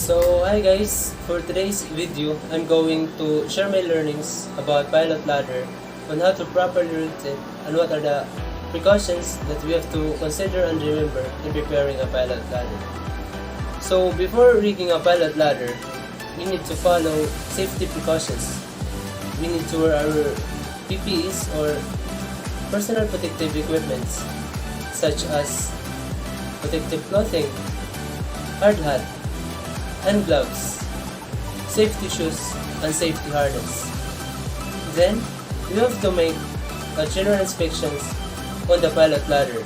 So hi guys, for today's video, I'm going to share my learnings about pilot ladder on how to properly route it and what are the precautions that we have to consider and remember in preparing a pilot ladder. So before rigging a pilot ladder, we need to follow safety precautions. We need to wear our PPEs or personal protective equipments such as protective clothing, hard hat, hand gloves, safety shoes, and safety harness. Then, we have to make a general inspections on the pilot ladder,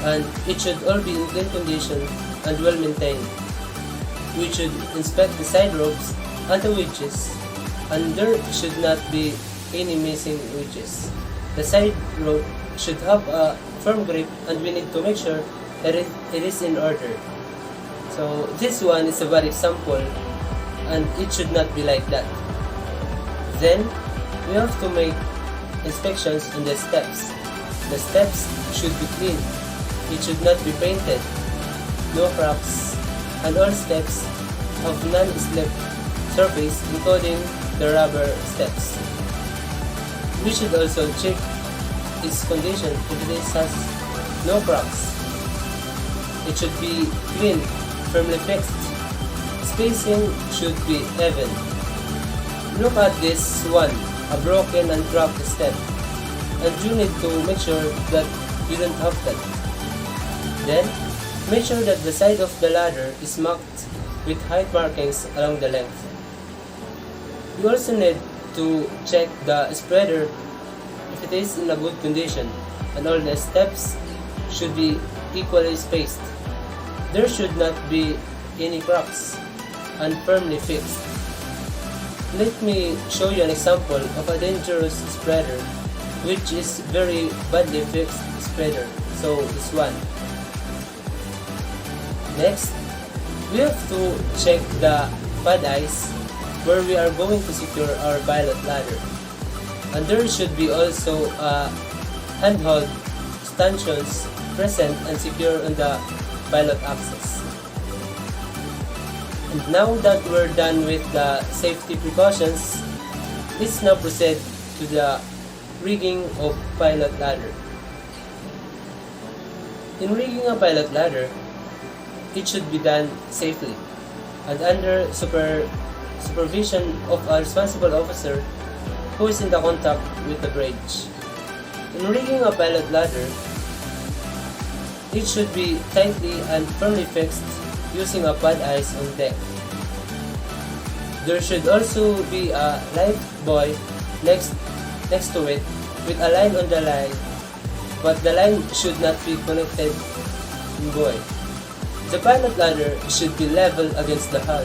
and it should all be in good condition and well maintained. We should inspect the side ropes and the wedges, and there should not be any missing wedges. The side rope should have a firm grip, and we need to make sure that it is in order. So this one is a bad example, and it should not be like that. Then we have to make inspections on the steps. The steps should be clean. It should not be painted. No cracks, and all steps have non-slip surface, including the rubber steps. We should also check its condition if it has no cracks. It should be clean, firmly fixed. Spacing should be even. Look at this one, a broken and cracked step, and you need to make sure that you don't have that. Then, make sure that the side of the ladder is marked with height markings along the length. You also need to check the spreader if it is in a good condition, and all the steps should be equally spaced. There should not be any cracks and firmly fixed. Let me show you an example of a dangerous spreader, which is very badly fixed spreader. So this one. Next, we have to check the pad eyes where we are going to secure our pilot ladder. And there should be also a handhold stanchions present and secure on the pilot axis. And now that we're done with the safety precautions, let's now proceed to the rigging of pilot ladder. In rigging a pilot ladder, it should be done safely and under supervision of a responsible officer who is in the contact with the bridge. In rigging a pilot ladder, it should be tightly and firmly fixed using a pad eyes on deck. There should also be a life buoy next to it with a line on the line, but the line should not be connected in buoy. The pilot ladder should be level against the hull.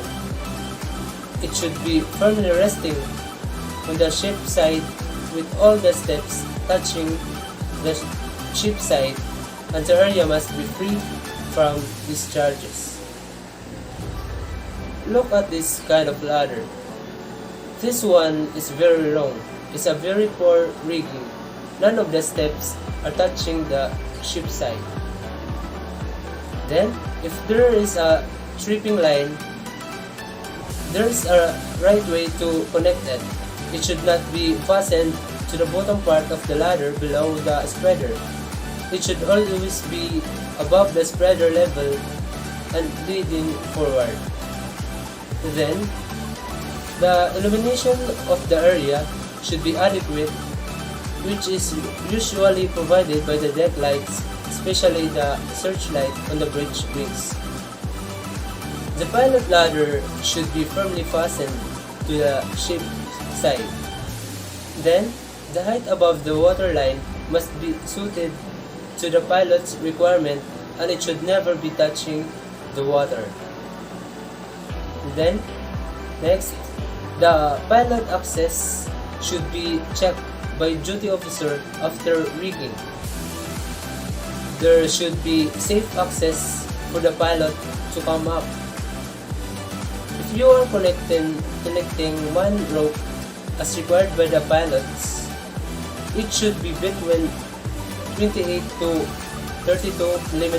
It should be firmly resting on the ship side with all the steps touching the ship side, and the area must be free from discharges. Look at this kind of ladder. This one is very long. It's a very poor rigging. None of the steps are touching the ship side. Then, if there is a tripping line, there is a right way to connect it. It should not be fastened to the bottom part of the ladder below the spreader. It should always be above the spreader level and leading forward. Then, the illumination of the area should be adequate, which is usually provided by the deck lights, especially the searchlight on the bridge wings. The pilot ladder should be firmly fastened to the ship side. Then, the height above the waterline must be suited to the pilot's requirement, and it should never be touching the water. Then, next, the pilot access should be checked by duty officer after rigging. There should be safe access for the pilot to come up. If you are connecting one rope as required by the pilots, it should be between 28 to 32 mm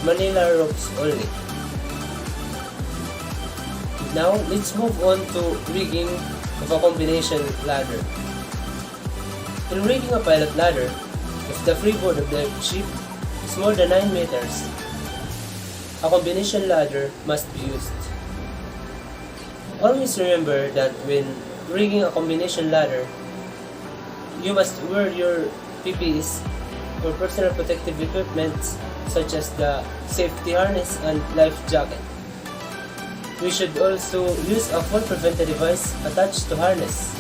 Manila ropes only. Now, let's move on to rigging of a combination ladder. In rigging a pilot ladder, if the freeboard of the ship is more than 9 meters, a combination ladder must be used. Always remember that when rigging a combination ladder, you must wear your PPEs or personal protective equipment such as the safety harness and life jacket. We should also use a fall preventer device attached to harness,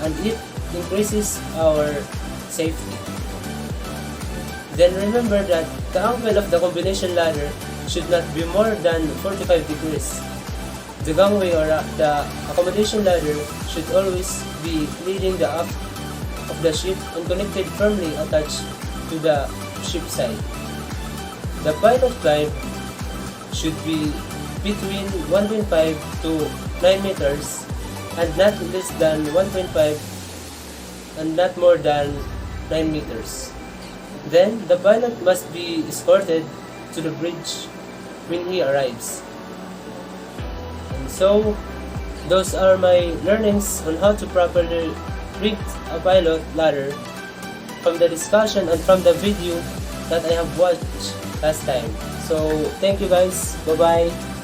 and it increases our safety. Then remember that the angle of the combination ladder should not be more than 45 degrees. The gangway or the accommodation ladder should always be leading the aft of the ship and connected firmly attached to the ship side. The pilot climb should be between 1.5 to 9 meters and not less than 1.5 and not more than 9 meters. Then the pilot must be escorted to the bridge when he arrives. And so, those are my learnings on how to properly rig a pilot ladder from the discussion and from the video that I have watched last time. So, thank you guys. Bye-bye.